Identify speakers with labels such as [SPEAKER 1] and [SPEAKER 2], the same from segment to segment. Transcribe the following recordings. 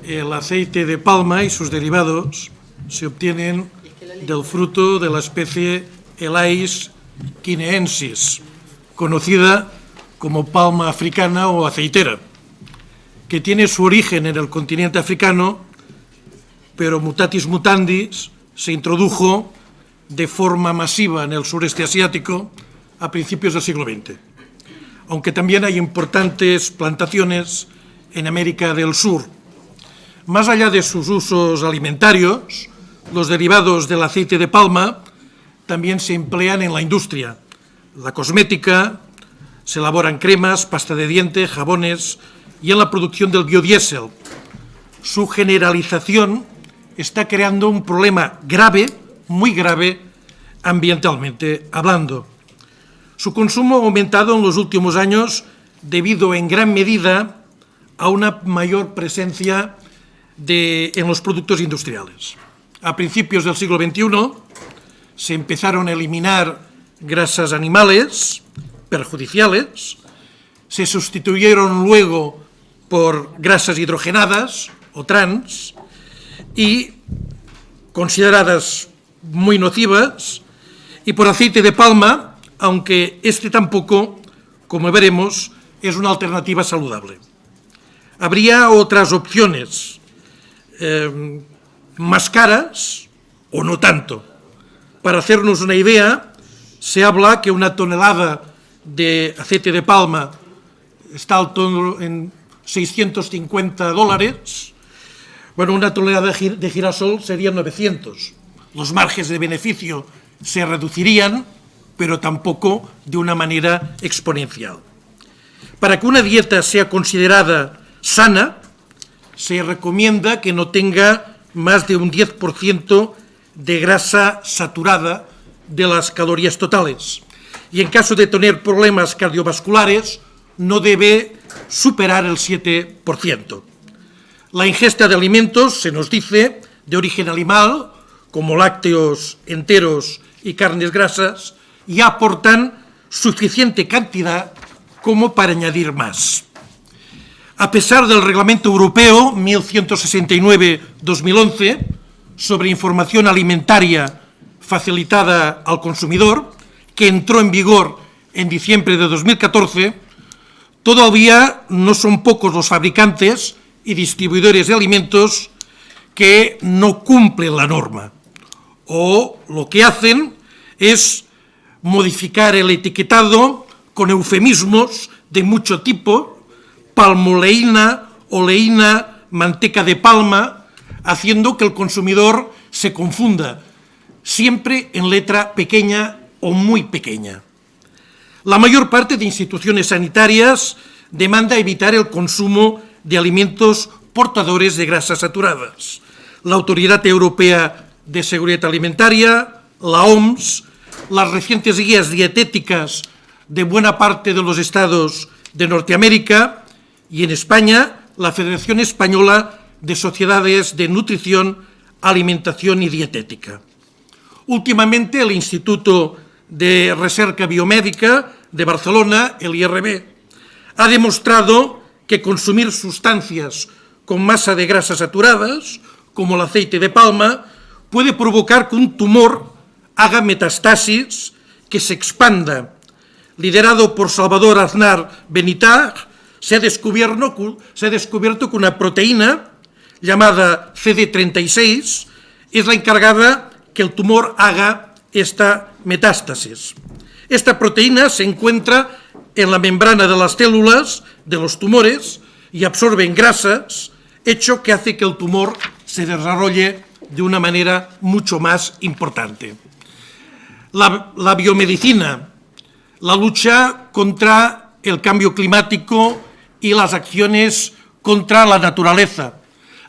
[SPEAKER 1] El aceite de palma y sus derivados se obtienen del fruto de la especie Elais guineensis, conocida como palma africana o aceitera, que tiene su origen en el continente africano, pero mutatis mutandis se introdujo de forma masiva en el sureste asiático a principios del siglo XX, aunque también hay importantes plantaciones en América del Sur. Más allá de sus usos alimentarios, los derivados del aceite de palma también se emplean en la industria, la cosmética, se elaboran cremas, pasta de diente, jabones y en la producción del biodiesel. Su generalización está creando un problema grave, muy grave, ambientalmente hablando. Su consumo ha aumentado en los últimos años debido en gran medida a una mayor presencia en los productos industriales. A principios del siglo XXI se empezaron a eliminar grasas animales perjudiciales, se sustituyeron luego por grasas hidrogenadas o trans y consideradas muy nocivas, y por aceite de palma, aunque este tampoco, como veremos, es una alternativa saludable. Habría otras opciones más caras o no tanto. Para hacernos una idea, se habla que una tonelada de aceite de palma está en $650. Bueno, una tonelada de girasol serían 900. Los márgenes de beneficio se reducirían, pero tampoco de una manera exponencial. Para que una dieta sea considerada sana, se recomienda que no tenga más de un 10% de grasa saturada de las calorías totales. Y en caso de tener problemas cardiovasculares, no debe superar el 7%. La ingesta de alimentos, se nos dice, de origen animal, como lácteos enteros y carnes grasas, ya aportan suficiente cantidad como para añadir más. A pesar del Reglamento Europeo 1169-2011 sobre información alimentaria facilitada al consumidor, que entró en vigor en diciembre de 2014, todavía no son pocos los fabricantes y distribuidores de alimentos que no cumplen la norma, o lo que hacen es modificar el etiquetado con eufemismos de mucho tipo: palmoleína, oleína, manteca de palma, haciendo que el consumidor se confunda, siempre en letra pequeña o muy pequeña. La mayor parte de instituciones sanitarias demanda evitar el consumo de alimentos portadores de grasas saturadas. La Autoridad Europea de Seguridad Alimentaria, la OMS, las recientes guías dietéticas de buena parte de los estados de Norteamérica y en España, la Federación Española de Sociedades de Nutrición, Alimentación y Dietética. Últimamente, el Instituto de Recerca Biomédica de Barcelona, el IRB, ha demostrado que consumir sustancias con masa de grasas saturadas, como el aceite de palma, puede provocar que un tumor haga metastasis, que se expanda. Liderado por Salvador Aznar Benitag, se ha descubierto que una proteína llamada CD36 es la encargada que el tumor haga esta metástasis. Esta proteína se encuentra en la membrana de las células de los tumores y absorbe grasas, hecho que hace que el tumor se desarrolle de una manera mucho más importante. La biomedicina, la lucha contra el cambio climático y las acciones contra la naturaleza,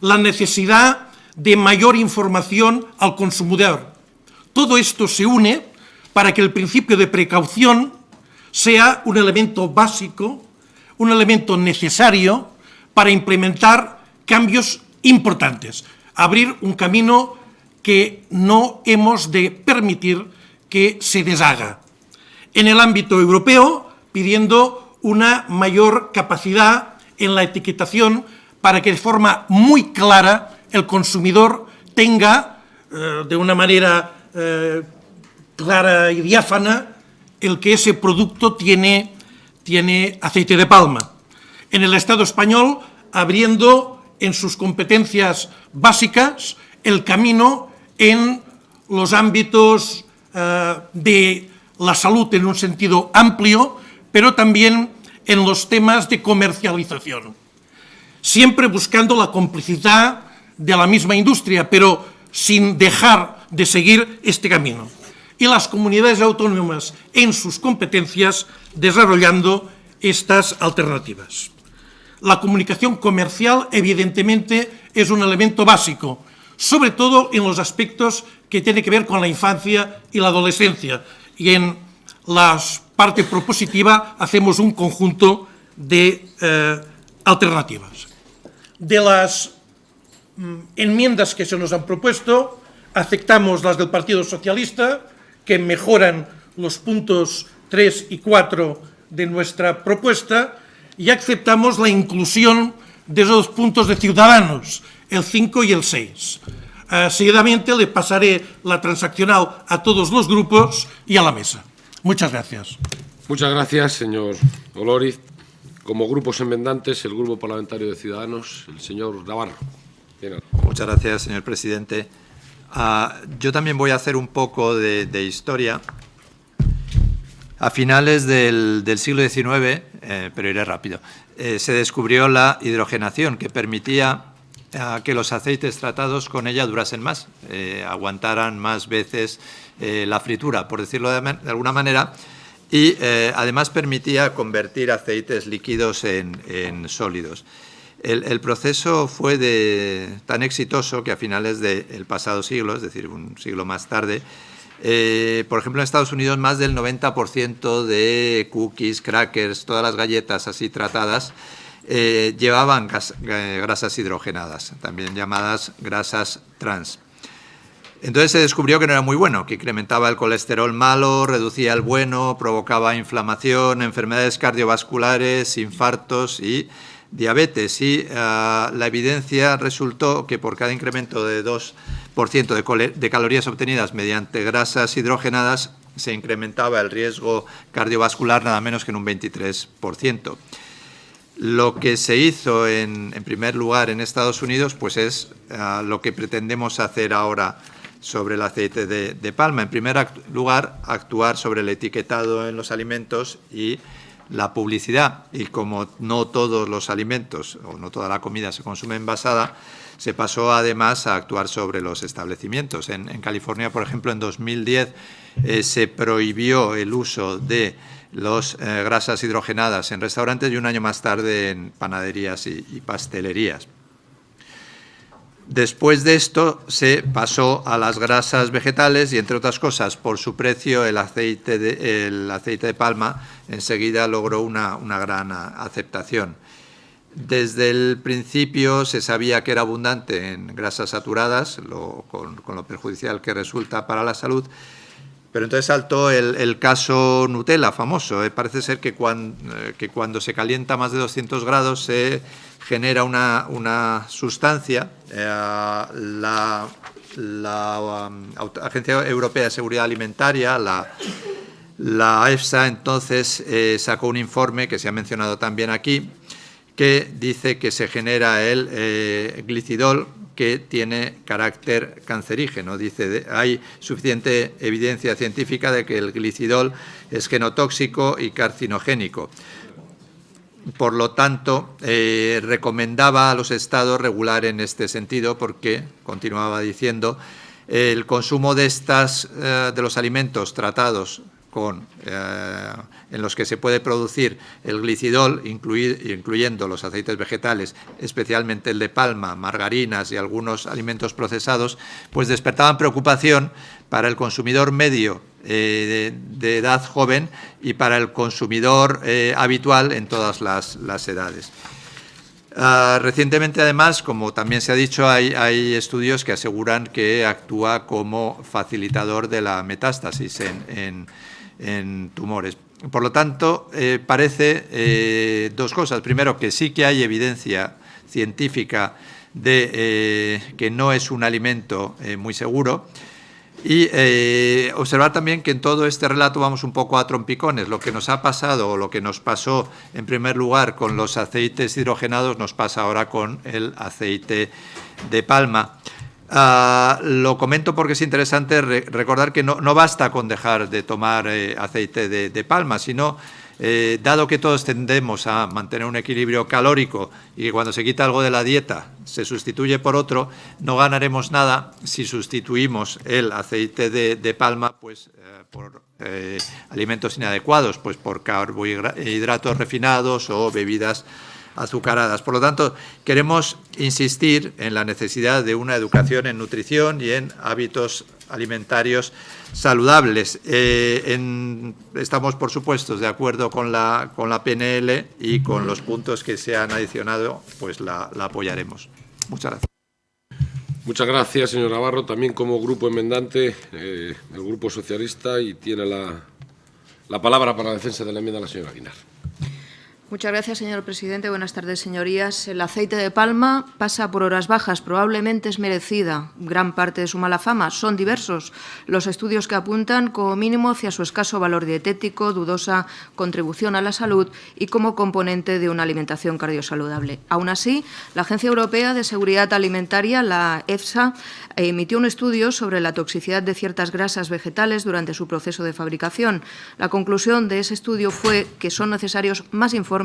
[SPEAKER 1] la necesidad de mayor información al consumidor. Todo esto se une para que el principio de precaución sea un elemento básico, un elemento necesario para implementar cambios importantes, abrir un camino que no hemos de permitir que se deshaga. En el ámbito europeo, pidiendo una mayor capacidad en la etiquetación para que de forma muy clara el consumidor tenga, de una manera clara y diáfana, el que ese producto tiene aceite de palma. En el Estado español, abriendo en sus competencias básicas el camino en los ámbitos de la salud en un sentido amplio, pero también en los temas de comercialización. Siempre buscando la complicidad de la misma industria, pero sin dejar de seguir este camino. Y las comunidades autónomas en sus competencias desarrollando estas alternativas. La comunicación comercial, evidentemente, es un elemento básico, sobre todo en los aspectos que tienen que ver con la infancia y la adolescencia. Y en la parte propositiva hacemos un conjunto de alternativas. De las enmiendas que se nos han propuesto, aceptamos las del Partido Socialista, que mejoran los puntos 3 y 4 de nuestra propuesta, y aceptamos la inclusión de esos puntos de Ciudadanos, el 5 y el 6. Seguidamente le pasaré la transaccional a todos los grupos y a la mesa. Muchas gracias.
[SPEAKER 2] Muchas gracias, señor Olóriz. Como grupos enmendantes, el Grupo Parlamentario de Ciudadanos, el señor Navarro.
[SPEAKER 3] Muchas gracias, señor presidente. Yo también voy a hacer un poco de historia. A finales del siglo XIX, pero iré rápido, se descubrió la hidrogenación, que permitía que los aceites tratados con ella durasen más, aguantaran más veces la fritura, por decirlo de alguna manera, y además permitía convertir aceites líquidos en sólidos. El proceso fue tan exitoso que a finales del pasado siglo, es decir, un siglo más tarde, por ejemplo, en Estados Unidos más del 90% de cookies, crackers, todas las galletas así tratadas, llevaban grasas hidrogenadas, también llamadas grasas trans. Entonces se descubrió que no era muy bueno, que incrementaba el colesterol malo, reducía el bueno, provocaba inflamación, enfermedades cardiovasculares, infartos y diabetes. Y la evidencia resultó que por cada incremento de 2% de calorías obtenidas mediante grasas hidrogenadas se incrementaba el riesgo cardiovascular nada menos que en un 23%. Lo que se hizo en primer lugar en Estados Unidos pues es lo que pretendemos hacer ahora sobre el aceite de palma. En primer lugar, actuar sobre el etiquetado en los alimentos y la publicidad. Y como no todos los alimentos o no toda la comida se consume envasada, se pasó además a actuar sobre los establecimientos. En California, por ejemplo, en 2010 se prohibió el uso de las grasas hidrogenadas en restaurantes y un año más tarde en panaderías y pastelerías. Después de esto se pasó a las grasas vegetales y, entre otras cosas, por su precio, el aceite de palma enseguida logró una gran aceptación. Desde el principio se sabía que era abundante en grasas saturadas, con lo perjudicial que resulta para la salud, pero entonces saltó el caso Nutella famoso. Parece ser que cuando se calienta más de 200 grados se genera una sustancia. La Agencia Europea de Seguridad Alimentaria, la EFSA, entonces sacó un informe que se ha mencionado también aquí, que dice que se genera el glicidol, que tiene carácter cancerígeno. Dice, hay suficiente evidencia científica de que el glicidol es genotóxico y carcinogénico. Por lo tanto, recomendaba a los estados regular en este sentido porque, continuaba diciendo, el consumo de los alimentos tratados en los que se puede producir el glicidol, incluyendo los aceites vegetales, especialmente el de palma, margarinas y algunos alimentos procesados, pues despertaban preocupación para el consumidor medio de edad joven y para el consumidor habitual en todas las edades. Recientemente, además, como también se ha dicho, hay estudios que aseguran que actúa como facilitador de la metástasis en tumores. Por lo tanto, parece dos cosas. Primero, que sí que hay evidencia científica de que no es un alimento muy seguro. Y observar también que en todo este relato vamos un poco a trompicones. Lo que nos ha pasado o lo que nos pasó en primer lugar con los aceites hidrogenados nos pasa ahora con el aceite de palma. Lo comento porque es interesante recordar que no basta con dejar de tomar aceite de palma, sino dado que todos tendemos a mantener un equilibrio calórico y que cuando se quita algo de la dieta se sustituye por otro, no ganaremos nada si sustituimos el aceite de palma pues, por alimentos inadecuados, pues por carbohidratos refinados o bebidas azucaradas. Por lo tanto, queremos insistir en la necesidad de una educación en nutrición y en hábitos alimentarios saludables. Estamos, por supuesto, de acuerdo con la PNL y con los puntos que se han adicionado, pues la apoyaremos. Muchas gracias.
[SPEAKER 2] Muchas gracias, señor Navarro. También como grupo enmendante, el Grupo Socialista, y tiene la palabra para la defensa de la enmienda la señora Aguinar.
[SPEAKER 4] Muchas gracias, señor presidente. Buenas tardes, señorías. El aceite de palma pasa por horas bajas. Probablemente es merecida gran parte de su mala fama. Son diversos los estudios que apuntan como mínimo hacia su escaso valor dietético, dudosa contribución a la salud y como componente de una alimentación cardiosaludable. Aún así, la Agencia Europea de Seguridad Alimentaria, la EFSA, emitió un estudio sobre la toxicidad de ciertas grasas vegetales durante su proceso de fabricación. La conclusión de ese estudio fue que son necesarios más informes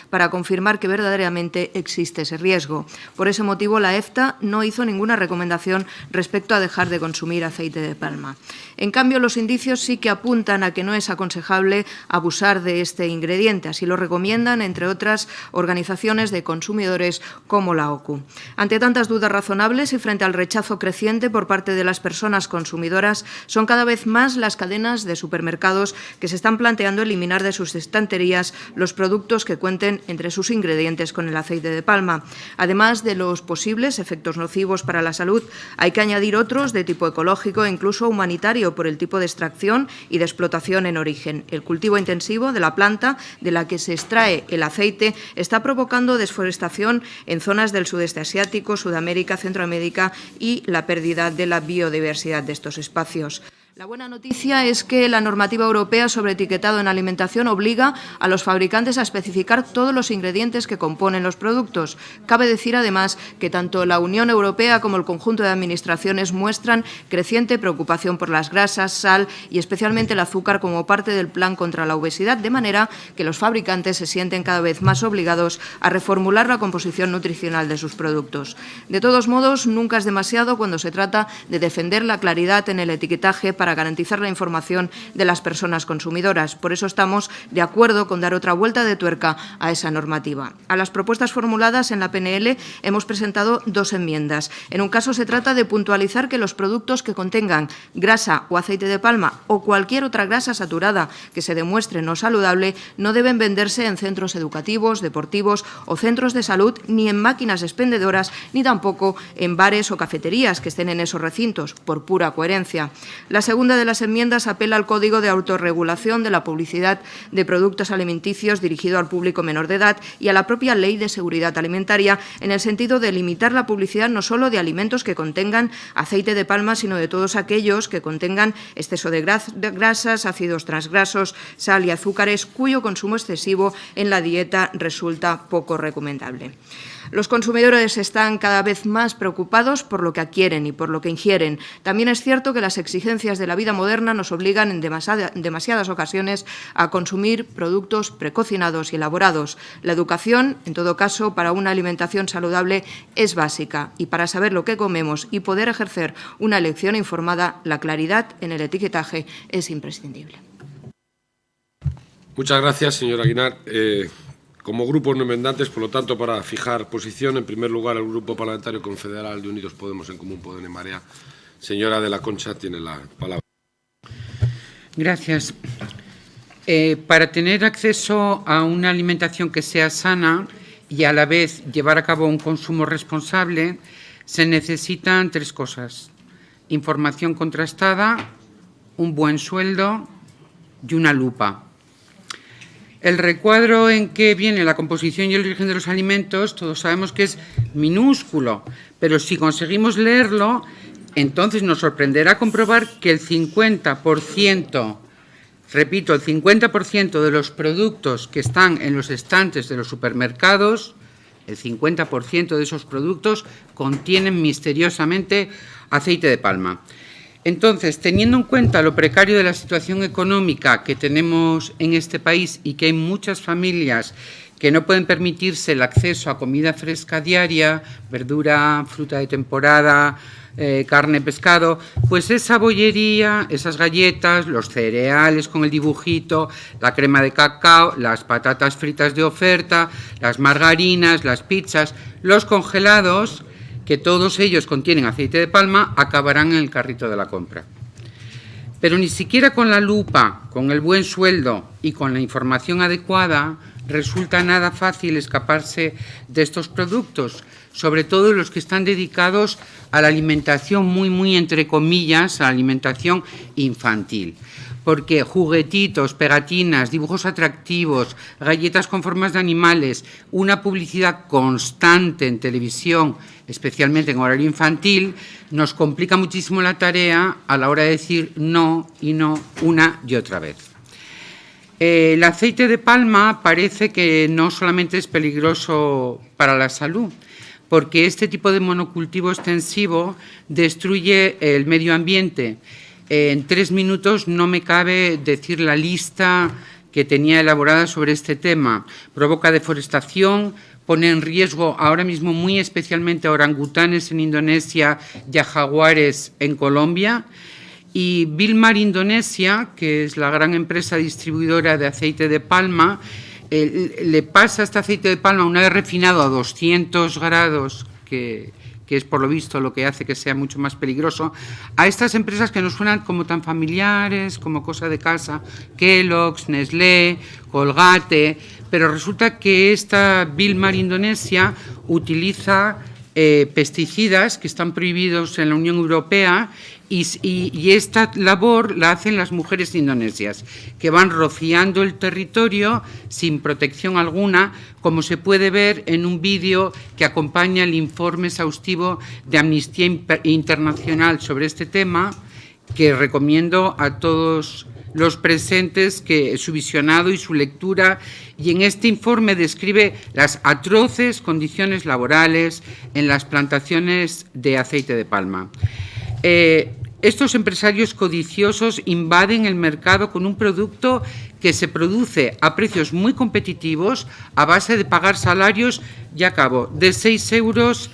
[SPEAKER 4] para confirmar que verdaderamente existe ese riesgo. Por ese motivo, la EFTA no hizo ninguna recomendación respecto a dejar de consumir aceite de palma. En cambio, los indicios sí que apuntan a que no es aconsejable abusar de este ingrediente. Así lo recomiendan, entre otras, organizaciones de consumidores como la OCU. Ante tantas dudas razonables y frente al rechazo creciente por parte de las personas consumidoras, son cada vez más las cadenas de supermercados que se están planteando eliminar de sus estanterías los productos que cuenten entre sus ingredientes con el aceite de palma. Además de los posibles efectos nocivos para la salud, hay que añadir otros de tipo ecológico e incluso humanitario por el tipo de extracción y de explotación en origen. El cultivo intensivo de la planta de la que se extrae el aceite está provocando desforestación en zonas del sudeste asiático, Sudamérica, Centroamérica y la pérdida de la biodiversidad de estos espacios. La buena noticia es que la normativa europea sobre etiquetado en alimentación obliga a los fabricantes a especificar todos los ingredientes que componen los productos. Cabe decir, además, que tanto la Unión Europea como el conjunto de administraciones muestran creciente preocupación por las grasas, sal y especialmente el azúcar como parte del plan contra la obesidad, de manera que los fabricantes se sienten cada vez más obligados a reformular la composición nutricional de sus productos. De todos modos, nunca es demasiado cuando se trata de defender la claridad en el etiquetaje para garantizar la información de las personas consumidoras. Por eso estamos de acuerdo con dar otra vuelta de tuerca a esa normativa. A las propuestas formuladas en la PNL hemos presentado dos enmiendas. En un caso se trata de puntualizar que los productos que contengan grasa o aceite de palma o cualquier otra grasa saturada que se demuestre no saludable no deben venderse en centros educativos, deportivos o centros de salud, ni en máquinas expendedoras, ni tampoco en bares o cafeterías que estén en esos recintos, por pura coherencia. La segunda de las enmiendas apela al Código de Autorregulación de la Publicidad de Productos Alimenticios dirigido al público menor de edad y a la propia Ley de Seguridad Alimentaria, en el sentido de limitar la publicidad no solo de alimentos que contengan aceite de palma, sino de todos aquellos que contengan exceso de grasas, ácidos transgrasos, sal y azúcares, cuyo consumo excesivo en la dieta resulta poco recomendable. Los consumidores están cada vez más preocupados por lo que adquieren y por lo que ingieren. También es cierto que las exigencias de la vida moderna nos obligan en demasiadas ocasiones a consumir productos precocinados y elaborados. La educación, en todo caso, para una alimentación saludable es básica y para saber lo que comemos y poder ejercer una elección informada, la claridad en el etiquetaje es imprescindible.
[SPEAKER 2] Muchas gracias, señora Aguinar. Como grupos no enmendantes, por lo tanto, para fijar posición, en primer lugar, el Grupo Parlamentario Confederal de Unidos Podemos en Común Podem en Marea. Señora de la Concha, tiene la palabra.
[SPEAKER 5] Gracias. Para tener acceso a una alimentación que sea sana y a la vez llevar a cabo un consumo responsable, se necesitan tres cosas: información contrastada, un buen sueldo y una lupa. El recuadro en que viene la composición y el origen de los alimentos, todos sabemos que es minúsculo, pero si conseguimos leerlo, entonces nos sorprenderá comprobar que el 50%, repito, el 50% de los productos que están en los estantes de los supermercados, el 50% de esos productos contienen misteriosamente aceite de palma. Entonces, teniendo en cuenta lo precario de la situación económica que tenemos en este país y que hay muchas familias que no pueden permitirse el acceso a comida fresca diaria, verdura, fruta de temporada, carne, pescado, pues esa bollería, esas galletas, los cereales con el dibujito, la crema de cacao, las patatas fritas de oferta, las margarinas, las pizzas, los congelados, que todos ellos contienen aceite de palma, acabarán en el carrito de la compra. Pero ni siquiera con la lupa, con el buen sueldo y con la información adecuada resulta nada fácil escaparse de estos productos, sobre todo los que están dedicados a la alimentación muy entre comillas, a la alimentación infantil. Porque juguetitos, pegatinas, dibujos atractivos, galletas con formas de animales, una publicidad constante en televisión, especialmente en horario infantil, nos complica muchísimo la tarea a la hora de decir no y no una y otra vez. El aceite de palma parece que no solamente es peligroso para la salud, porque este tipo de monocultivo extensivo destruye el medio ambiente. En 3 minutos no me cabe decir la lista que tenía elaborada sobre este tema. Provoca deforestación, pone en riesgo ahora mismo muy especialmente a orangutanes en Indonesia y a jaguares en Colombia. Y Wilmar Indonesia, que es la gran empresa distribuidora de aceite de palma, le pasa este aceite de palma una vez refinado a 200 grados, que es por lo visto lo que hace que sea mucho más peligroso, a estas empresas que nos suenan como tan familiares, como cosa de casa, Kellogg's, Nestlé, Colgate, pero resulta que esta Wilmar Indonesia utiliza pesticidas que están prohibidos en la Unión Europea y esta labor la hacen las mujeres indonesias, que van rociando el territorio sin protección alguna, como se puede ver en un vídeo que acompaña el informe exhaustivo de Amnistía Internacional sobre este tema, que recomiendo a todos los presentes que su visionado y su lectura, y en este informe describe las atroces condiciones laborales en las plantaciones de aceite de palma. Estos empresarios codiciosos invaden el mercado con un producto que se produce a precios muy competitivos a base de pagar salarios, ya acabo, de $6,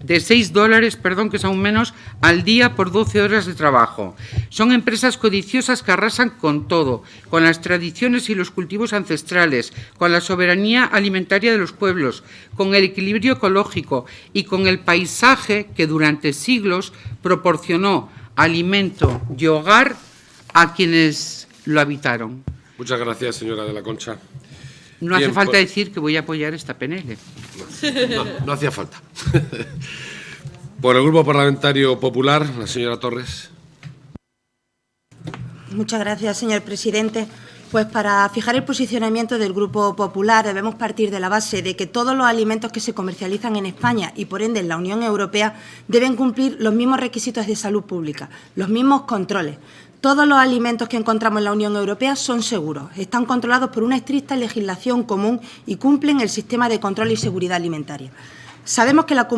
[SPEAKER 5] que es aún menos, al día por 12 horas de trabajo. Son empresas codiciosas que arrasan con todo, con las tradiciones y los cultivos ancestrales, con la soberanía alimentaria de los pueblos, con el equilibrio ecológico y con el paisaje que durante siglos proporcionó alimento y hogar a quienes lo habitaron.
[SPEAKER 2] Muchas gracias, señora de la Concha.
[SPEAKER 5] No hace falta decir que voy a apoyar esta PNL.
[SPEAKER 2] No hacía falta. Por el Grupo Parlamentario Popular, la señora Torres.
[SPEAKER 6] Muchas gracias, señor presidente. Pues para fijar el posicionamiento del Grupo Popular debemos partir de la base de que todos los alimentos que se comercializan en España y por ende en la Unión Europea deben cumplir los mismos requisitos de salud pública, los mismos controles. Todos los alimentos que encontramos en la Unión Europea son seguros, están controlados por una estricta legislación común y cumplen el sistema de control y seguridad alimentaria. Sabemos que la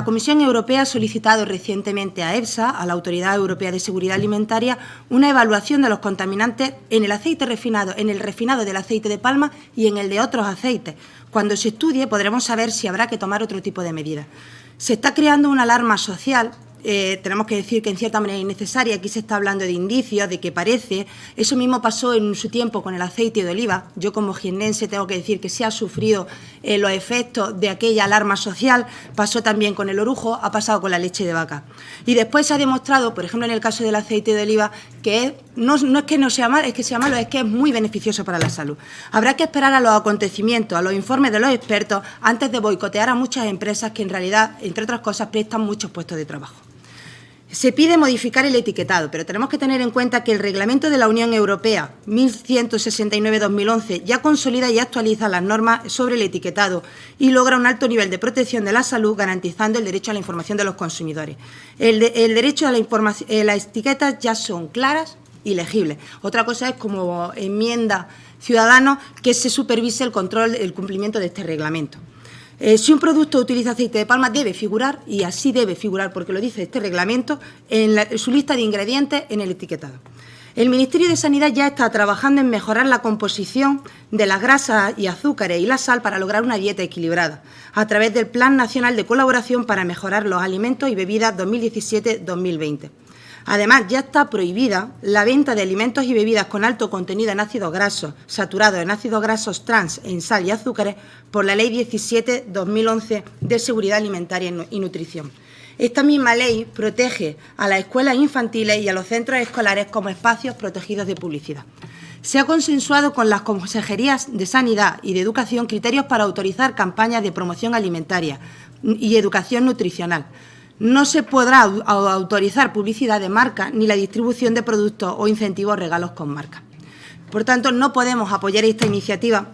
[SPEAKER 6] Comisión Europea ha solicitado recientemente a EFSA, a la Autoridad Europea de Seguridad Alimentaria, una evaluación de los contaminantes en el aceite refinado, en el refinado del aceite de palma y en el de otros aceites. Cuando se estudie podremos saber si habrá que tomar otro tipo de medidas. Se está creando una alarma social. Tenemos que decir que en cierta manera es innecesaria. Aquí se está hablando de indicios, de que parece. Eso mismo pasó en su tiempo con el aceite de oliva. Yo como jiennense tengo que decir que se ha sufrido los efectos de aquella alarma social. Pasó también con el orujo, ha pasado con la leche de vaca. Y después se ha demostrado, por ejemplo en el caso del aceite de oliva, que no es que no sea malo, es que sea malo, es que es muy beneficioso para la salud. Habrá que esperar a los acontecimientos, a los informes de los expertos, antes de boicotear a muchas empresas que en realidad, entre otras cosas, prestan muchos puestos de trabajo. Se pide modificar el etiquetado, pero tenemos que tener en cuenta que el Reglamento de la Unión Europea 1169-2011 ya consolida y actualiza las normas sobre el etiquetado y logra un alto nivel de protección de la salud, garantizando el derecho a la información de los consumidores. El derecho a la información, las etiquetas ya son claras y legibles. Otra cosa es, como enmienda Ciudadanos, que se supervise el control, el cumplimiento de este reglamento. Si un producto utiliza aceite de palma, debe figurar, y así debe figurar, porque lo dice este reglamento, en su lista de ingredientes en el etiquetado. El Ministerio de Sanidad ya está trabajando en mejorar la composición de las grasas y azúcares y la sal para lograr una dieta equilibrada, a través del Plan Nacional de Colaboración para Mejorar los Alimentos y Bebidas 2017-2020. Además, ya está prohibida la venta de alimentos y bebidas con alto contenido en ácidos grasos, saturados en ácidos grasos trans, en sal y azúcares, por la Ley 17/2011 de Seguridad Alimentaria y Nutrición. Esta misma ley protege a las escuelas infantiles y a los centros escolares como espacios protegidos de publicidad. Se ha consensuado con las consejerías de Sanidad y de Educación criterios para autorizar campañas de promoción alimentaria y educación nutricional. No se podrá autorizar publicidad de marca ni la distribución de productos o incentivos regalos con marca. Por tanto, no podemos apoyar esta iniciativa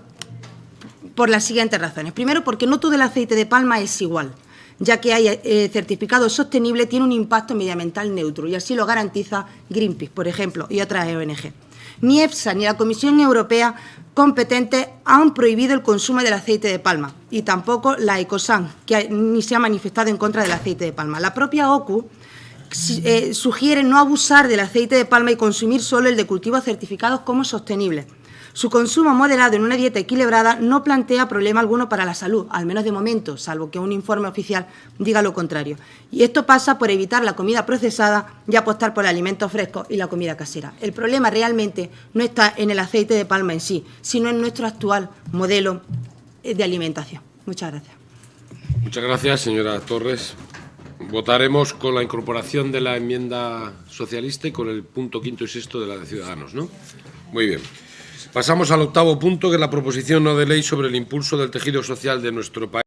[SPEAKER 6] por las siguientes razones. Primero, porque no todo el aceite de palma es igual, ya que hay certificado sostenible, tiene un impacto medioambiental neutro, y así lo garantiza Greenpeace, por ejemplo, y otras ONG. Ni EFSA ni la Comisión Europea competentes han prohibido el consumo del aceite de palma, y tampoco la Ecosan, que ni se ha manifestado en contra del aceite de palma. La propia OCU sugiere no abusar del aceite de palma y consumir solo el de cultivos certificados como sostenibles. Su consumo moderado en una dieta equilibrada no plantea problema alguno para la salud, al menos de momento, salvo que un informe oficial diga lo contrario. Y esto pasa por evitar la comida procesada y apostar por alimentos frescos y la comida casera. El problema realmente no está en el aceite de palma en sí, sino en nuestro actual modelo de alimentación. Muchas gracias.
[SPEAKER 2] Muchas gracias, señora Torres. Votaremos con la incorporación de la enmienda socialista y con el punto 5º y 6º de la de Ciudadanos, ¿no? Muy bien. Pasamos al 8º punto, que es la proposición no de ley sobre el impulso del tejido social de nuestro país.